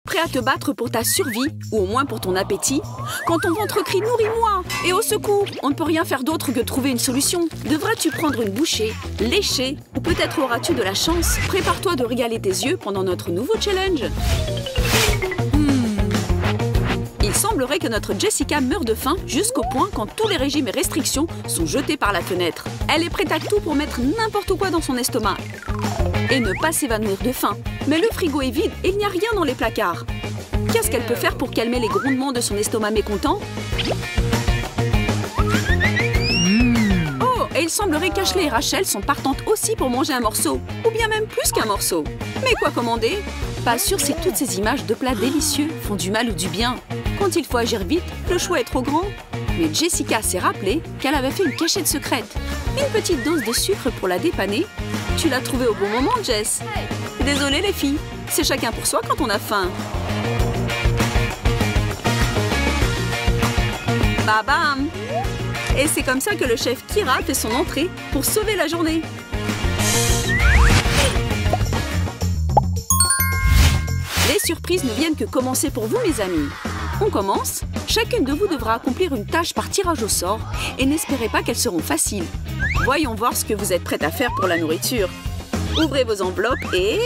Prêt à te battre pour ta survie, ou au moins pour ton appétit? Quand ton ventre crie « Nourris-moi » et « Au secours », on ne peut rien faire d'autre que trouver une solution. Devras-tu prendre une bouchée, lécher, ou peut-être auras-tu de la chance? Prépare-toi de régaler tes yeux pendant notre nouveau challenge. Il semblerait que notre Jessica meure de faim jusqu'au point quand tous les régimes et restrictions sont jetés par la fenêtre. Elle est prête à tout pour mettre n'importe quoi dans son estomac. Et ne pas s'évanouir de faim. Mais le frigo est vide et il n'y a rien dans les placards. Qu'est-ce qu'elle peut faire pour calmer les grondements de son estomac mécontent? Oh, et il semblerait qu'Ashley et Rachel sont partantes aussi pour manger un morceau. Ou bien même plus qu'un morceau. Mais quoi commander? Pas sûr si toutes ces images de plats délicieux font du mal ou du bien. Quand il faut agir vite, le choix est trop grand. Mais Jessica s'est rappelé qu'elle avait fait une cachette secrète. Une petite dose de sucre pour la dépanner. Tu l'as trouvée au bon moment, Jess. Désolée les filles, c'est chacun pour soi quand on a faim. Bam! Et c'est comme ça que le chef Kira fait son entrée pour sauver la journée. Les surprises ne viennent que commencer pour vous, mes amis. On commence. Chacune de vous devra accomplir une tâche par tirage au sort et n'espérez pas qu'elles seront faciles. Voyons voir ce que vous êtes prête à faire pour la nourriture. Ouvrez vos enveloppes et...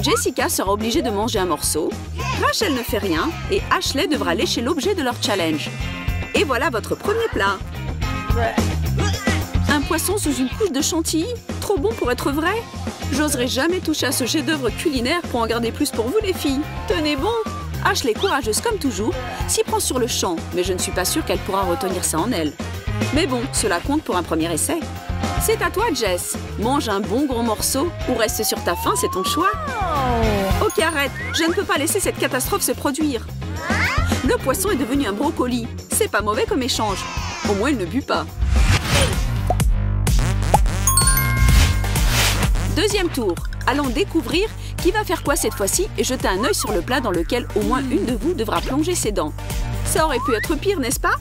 Jessica sera obligée de manger un morceau. Rachel ne fait rien et Ashley devra lécher l'objet de leur challenge. Et voilà votre premier plat. Un poisson sous une couche de chantilly? Trop bon pour être vrai? J'oserais jamais toucher à ce chef-d'œuvre culinaire pour en garder plus pour vous les filles. Tenez bon! Ashley, courageuse comme toujours, s'y prend sur le champ, mais je ne suis pas sûre qu'elle pourra retenir ça en elle. Mais bon, cela compte pour un premier essai. C'est à toi, Jess. Mange un bon gros morceau ou reste sur ta faim, c'est ton choix. Ok, arrête. Je ne peux pas laisser cette catastrophe se produire. Le poisson est devenu un brocoli. C'est pas mauvais comme échange. Au moins, il ne bute pas. Deuxième tour. Allons découvrir qui va faire quoi cette fois-ci et jeter un œil sur le plat dans lequel au moins une de vous devra plonger ses dents. Ça aurait pu être pire, n'est-ce pas?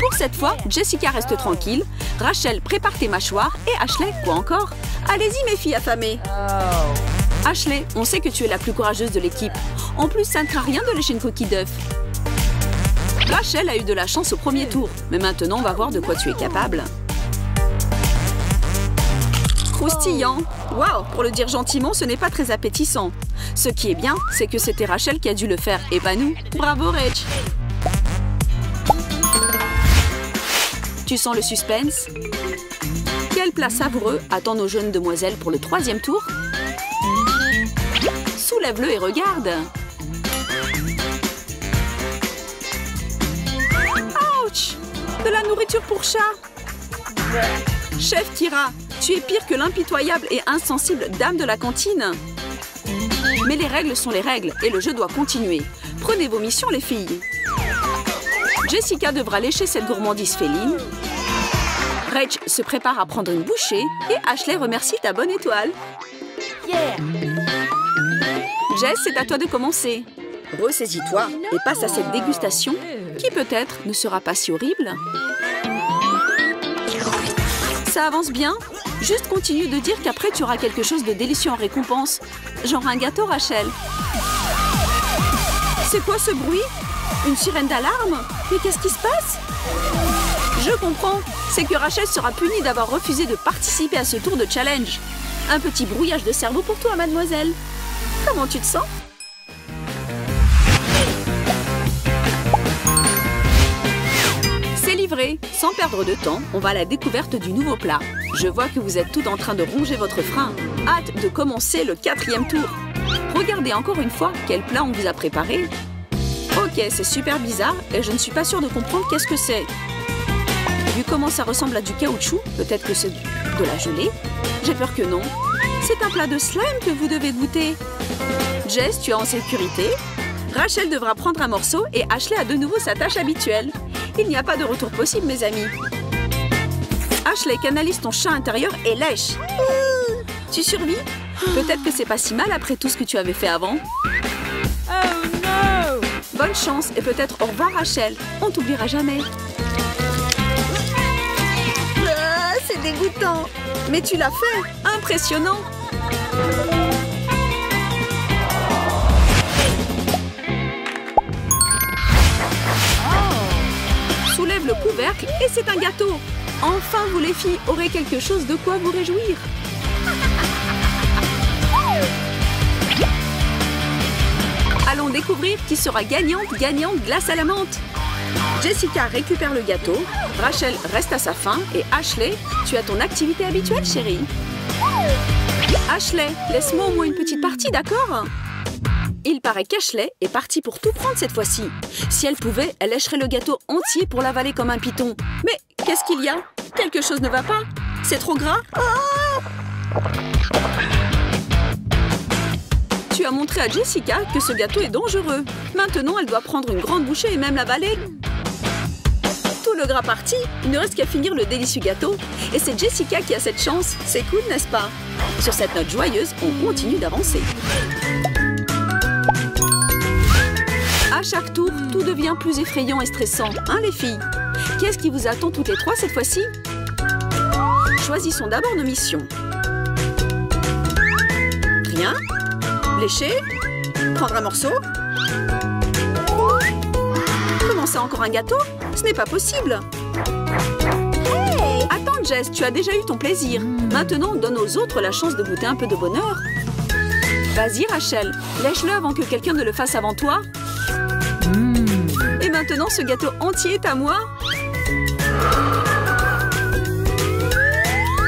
Pour cette fois, Jessica reste tranquille. Rachel, prépare tes mâchoires. Et Ashley, quoi encore? Allez-y, mes filles affamées. Ashley, on sait que tu es la plus courageuse de l'équipe. En plus, ça ne craint rien de lécher une coquille d'œuf. Rachel a eu de la chance au premier tour. Mais maintenant, on va voir de quoi tu es capable. Croustillant. Waouh, pour le dire gentiment, ce n'est pas très appétissant. Ce qui est bien, c'est que c'était Rachel qui a dû le faire, et pas nous. Bravo, Rach. Tu sens le suspense? Quel plat savoureux attend nos jeunes demoiselles pour le troisième tour? Soulève-le et regarde. Ouch! De la nourriture pour chat. Chef Kira, tu es pire que l'impitoyable et insensible dame de la cantine. Mais les règles sont les règles et le jeu doit continuer. Prenez vos missions, les filles. Jessica devra lécher cette gourmandise féline. Rach se prépare à prendre une bouchée et Ashley remercie ta bonne étoile. Jess, c'est à toi de commencer. Ressaisis-toi et passe à cette dégustation qui peut-être ne sera pas si horrible. Ça avance bien. Juste continue de dire qu'après tu auras quelque chose de délicieux en récompense. Genre un gâteau, Rachel. C'est quoi ce bruit? Une sirène d'alarme? Mais qu'est-ce qui se passe? Je comprends. C'est que Rachel sera punie d'avoir refusé de participer à ce tour de challenge. Un petit brouillage de cerveau pour toi, mademoiselle. Comment tu te sens? C'est livré. Sans perdre de temps, on va à la découverte du nouveau plat. Je vois que vous êtes toutes en train de ronger votre frein. Hâte de commencer le 4e tour. Regardez encore une fois quel plat on vous a préparé. Ok, c'est super bizarre et je ne suis pas sûre de comprendre qu'est-ce que c'est. Vu comment ça ressemble à du caoutchouc, peut-être que c'est de la gelée. J'ai peur que non. C'est un plat de slime que vous devez goûter. Jess, tu es en sécurité. Rachel devra prendre un morceau et Ashley a de nouveau sa tâche habituelle. Il n'y a pas de retour possible, mes amis. Ashley, canalise ton chat intérieur et lèche. Tu survis? Peut-être que c'est pas si mal après tout ce que tu avais fait avant. Oh non! Bonne chance et peut-être au revoir, Rachel. On t'oubliera jamais. C'est dégoûtant. Mais tu l'as fait. Impressionnant. le couvercle et c'est un gâteau. Enfin, vous les filles aurez quelque chose de quoi vous réjouir. Allons découvrir qui sera gagnante glace à la menthe. Jessica récupère le gâteau, Rachel reste à sa faim et Ashley, tu as ton activité habituelle, chérie. Ashley, laisse-moi au moins une petite partie, d'accord? Il paraît qu'Ashley est partie pour tout prendre cette fois-ci. Si elle pouvait, elle lècherait le gâteau entier pour l'avaler comme un python. Mais qu'est-ce qu'il y a? Quelque chose ne va pas? C'est trop gras? Tu as montré à Jessica que ce gâteau est dangereux. Maintenant, elle doit prendre une grande bouchée et même l'avaler. Tout le gras parti, il ne reste qu'à finir le délicieux gâteau. Et c'est Jessica qui a cette chance. C'est cool, n'est-ce pas? Sur cette note joyeuse, on continue d'avancer. À chaque tour, tout devient plus effrayant et stressant, hein les filles? Qu'est-ce qui vous attend toutes les trois cette fois-ci? Choisissons d'abord nos missions. Rien? Lécher? Prendre un morceau? Comment ça, encore un gâteau? Ce n'est pas possible! Hey! Attends, Jess, tu as déjà eu ton plaisir. Maintenant, donne aux autres la chance de goûter un peu de bonheur. Vas-y, Rachel, lèche-le avant que quelqu'un ne le fasse avant toi. Et maintenant, ce gâteau entier est à moi.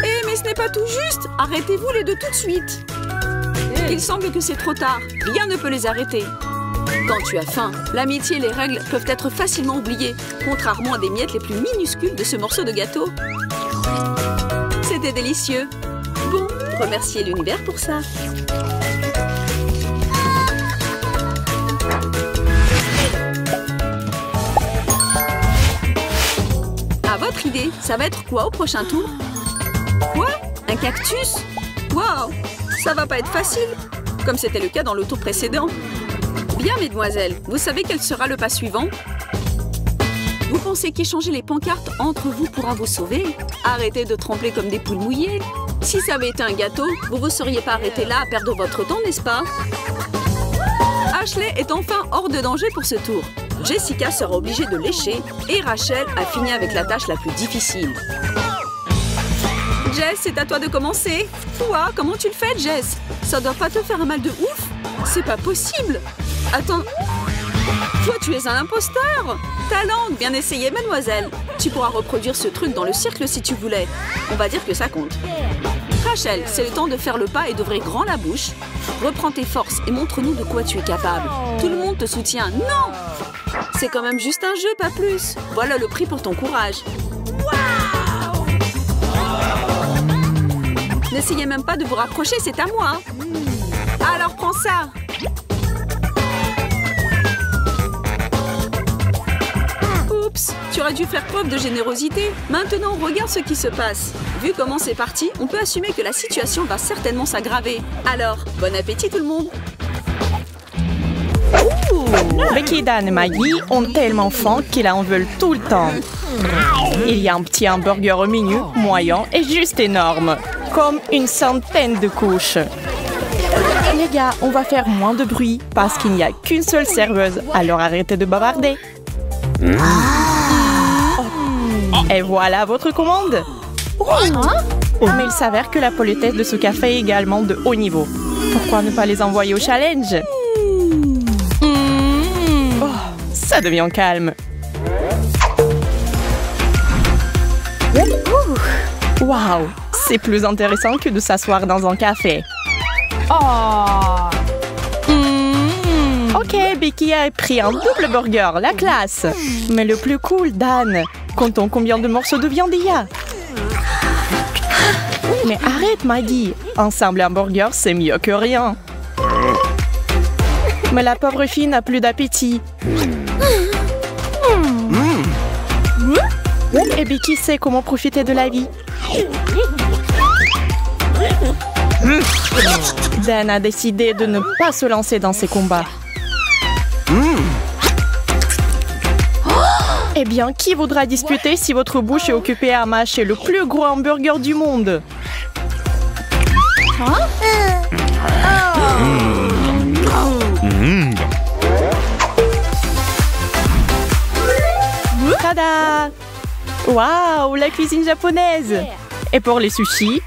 Eh, mais ce n'est pas tout juste. Arrêtez-vous les deux tout de suite. Il semble que c'est trop tard. Rien ne peut les arrêter. Quand tu as faim, l'amitié et les règles peuvent être facilement oubliées, contrairement à des miettes les plus minuscules de ce morceau de gâteau. C'était délicieux. Bon, remerciez l'univers pour ça. À votre idée, ça va être quoi au prochain tour? Quoi? Un cactus? Waouh! Ça va pas être facile, comme c'était le cas dans le tour précédent. Bien, mesdemoiselles, vous savez quel sera le pas suivant? Vous pensez qu'échanger les pancartes entre vous pourra vous sauver? Arrêtez de trembler comme des poules mouillées. Si ça avait été un gâteau, vous ne vous seriez pas arrêté là à perdre votre temps, n'est-ce pas? Ashley est enfin hors de danger pour ce tour. Jessica sera obligée de lécher et Rachel a fini avec la tâche la plus difficile. Jess, c'est à toi de commencer. Toi, comment tu le fais, Jess? Ça doit pas te faire un mal de ouf? C'est pas possible. Attends. Toi, tu es un imposteur. Talent, bien essayé, mademoiselle. Tu pourras reproduire ce truc dans le cirque si tu voulais. On va dire que ça compte. Rachel, c'est le temps de faire le pas et d'ouvrir grand la bouche. Reprends tes forces et montre-nous de quoi tu es capable. Tout le monde te soutient. Non! C'est quand même juste un jeu, pas plus. Voilà le prix pour ton courage. N'essayez même pas de vous rapprocher, c'est à moi. Alors prends ça. Oups, tu aurais dû faire preuve de générosité. Maintenant, regarde ce qui se passe. Vu comment c'est parti, on peut assumer que la situation va certainement s'aggraver. Alors, bon appétit tout le monde. Becky, Dan et Maggie ont tellement faim qu'ils en veulent tout le temps. Il y a un petit hamburger au milieu, moyen et juste énorme. Comme une centaine de couches. Les gars, on va faire moins de bruit parce qu'il n'y a qu'une seule serveuse. Alors arrêtez de bavarder. Et voilà votre commande. Mais il s'avère que la politesse de ce café est également de haut niveau. Pourquoi ne pas les envoyer au challenge? Ça devient calme. Waouh, c'est plus intéressant que de s'asseoir dans un café. Ok, Becky a pris un double burger, la classe. Mais le plus cool, Dan, comptons combien de morceaux de viande il y a. Mais arrête, Maggie. Un simple hamburger, c'est mieux que rien. Mais la pauvre fille n'a plus d'appétit. Et Becky sait comment profiter de la vie. Dan a décidé de ne pas se lancer dans ces combats. Eh bien, qui voudra disputer si votre bouche est occupée à mâcher le plus gros hamburger du monde? Tada! Waouh, la cuisine japonaise! Et pour les sushis,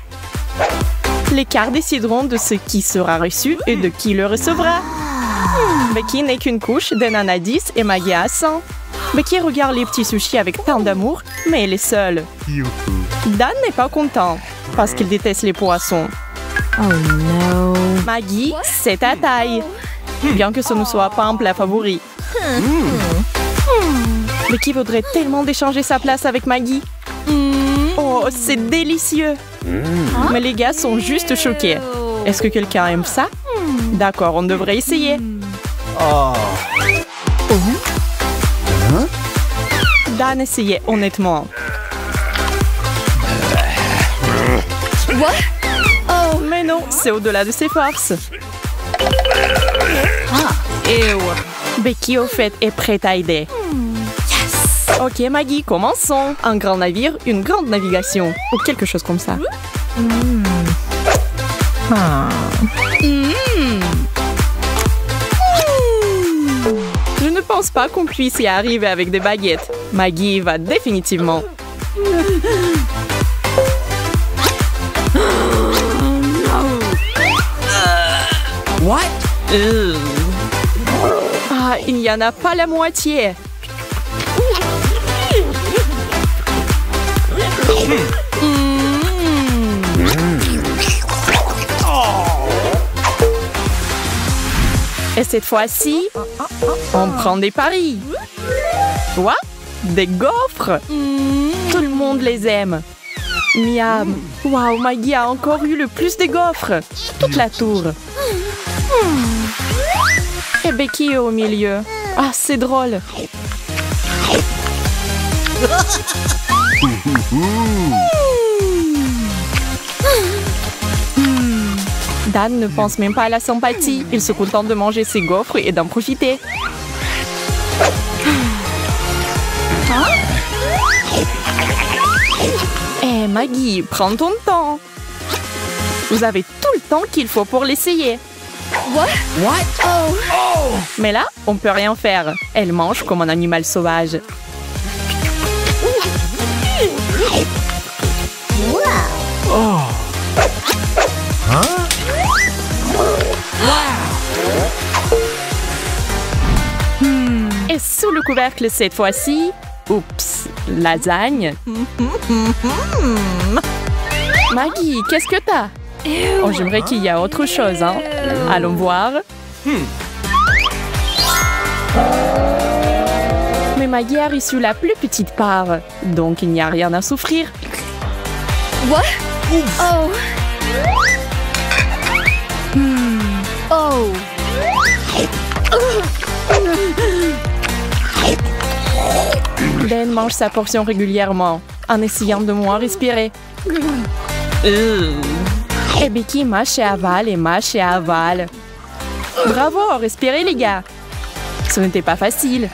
les quarts décideront de ce qui sera reçu et de qui le recevra. Becky n'est qu'une couche, Dan en a 10 et Maggie a 100. Becky regarde les petits sushis avec tant d'amour, mais elle est seule. Dan n'est pas content parce qu'il déteste les poissons. Oh no. Maggie, c'est ta taille. Bien que ce ne soit pas un plat favori. Becky voudrait tellement d'échanger sa place avec Maggie. Oh, c'est délicieux. Mais les gars sont juste choqués. Est-ce que quelqu'un aime ça? D'accord, on devrait essayer. Dan essayait honnêtement. Oh, mais non, c'est au-delà de ses forces. Becky, au fait, est prête à aider. Ok, Maggie, commençons. Un grand navire, une grande navigation. Ou quelque chose comme ça. Je ne pense pas qu'on puisse y arriver avec des baguettes. Maggie va définitivement. What? Ah, il n'y en a pas la moitié. Et cette fois-ci, on prend des paris. Quoi? Des gaufres? Tout le monde les aime. Miam. Waouh, Maggie a encore eu le plus de gaufres. Toute la tour. Et Becky est au milieu. Ah, c'est drôle. Dan ne pense même pas à la sympathie. Il se contente de manger ses gaufres et d'en profiter. Eh, Maggie, prends ton temps. Vous avez tout le temps qu'il faut pour l'essayer. What? Mais là, on peut rien faire. Elle mange comme un animal sauvage. Et sous le couvercle cette fois-ci, oups, lasagne. Maggie, qu'est-ce que t'as? Oh, j'aimerais qu'il y ait autre chose, hein. Allons voir. Mais Maggie a reçu la plus petite part, donc il n'y a rien à souffrir. What? Oh. Oh. Ben mange sa portion régulièrement, en essayant de moins respirer. Et Becky mâche et avale et mâche et avale. Bravo, respirez les gars. Ce n'était pas facile.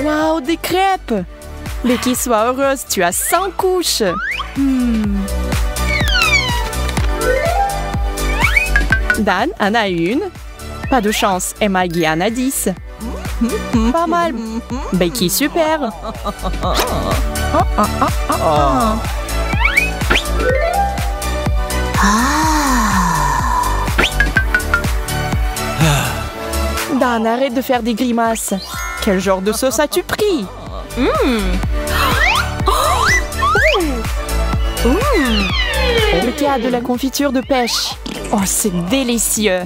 Wow, des crêpes. Becky, sois heureuse, tu as 100 couches. Dan en a une. Pas de chance, et Maggie en a 10. Pas mal. Becky, super. Dan, arrête de faire des grimaces. Quel genre de sauce as-tu pris? Becky a de la confiture de pêche. Oh, c'est délicieux.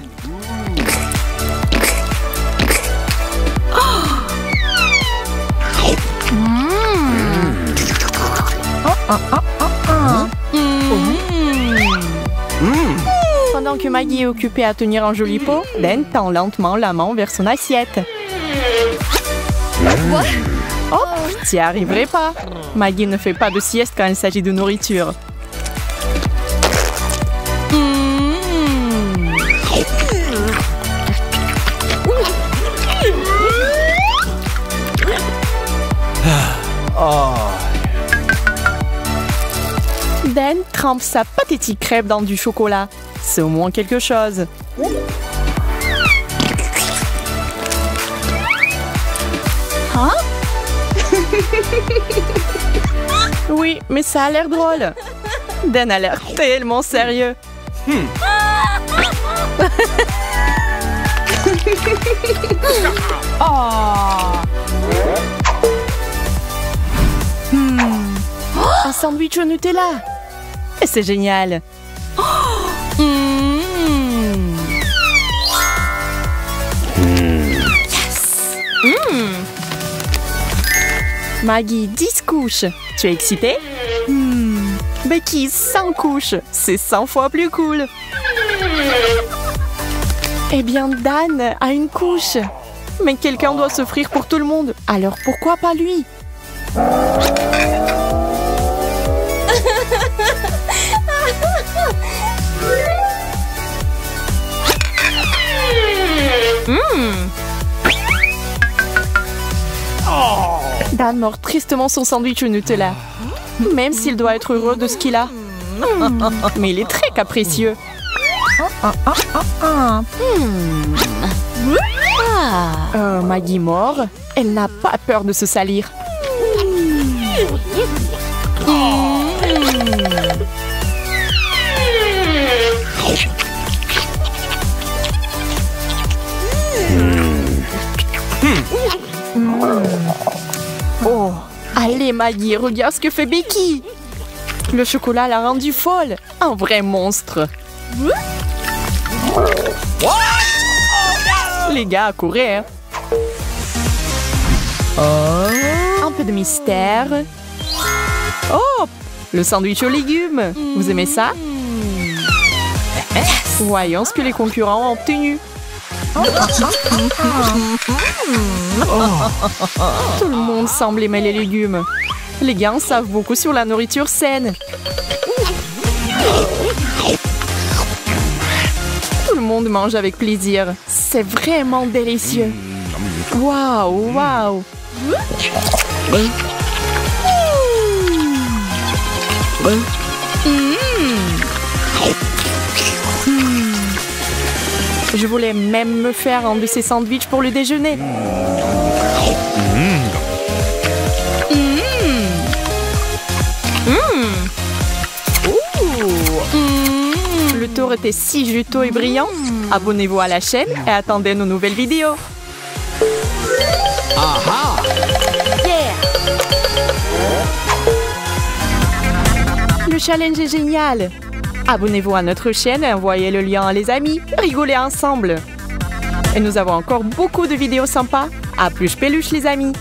Pendant que Maggie est occupée à tenir un joli pot, Dan tend lentement la main vers son assiette. Oh, t'y arriverais pas. Maggie ne fait pas de sieste quand il s'agit de nourriture. Dan trempe sa pathétique crêpe dans du chocolat. C'est au moins quelque chose. Hein? Oui, mais ça a l'air drôle. Dan a l'air tellement sérieux. Un sandwich au Nutella. C'est génial. Maggie, 10 couches. Tu es excitée? Becky, 100 couches. C'est 100 fois plus cool. Eh bien, Dan a une couche. Mais quelqu'un doit s'offrir pour tout le monde. Alors pourquoi pas lui? Dan mord tristement son sandwich au Nutella. Même s'il doit être heureux de ce qu'il a. Mais il est très capricieux. Maggie mord. Elle n'a pas peur de se salir. Oh, allez Maggie, regarde ce que fait Becky. Le chocolat l'a rendue folle. Un vrai monstre. Les gars, courez. Un peu de mystère. Oh, le sandwich aux légumes. Vous aimez ça? Voyons ce que les concurrents ont obtenu. Tout le monde semble aimer les légumes. Les gars en savent beaucoup sur la nourriture saine. Tout le monde mange avec plaisir. C'est vraiment délicieux. Waouh, waouh. Je voulais même me faire un de ces sandwichs pour le déjeuner. Le tour était si juteux et brillant. Abonnez-vous à la chaîne et attendez nos nouvelles vidéos. Le challenge est génial. Abonnez-vous à notre chaîne et envoyez le lien à les amis. Rigolez ensemble. Et nous avons encore beaucoup de vidéos sympas. À plus peluche les amis.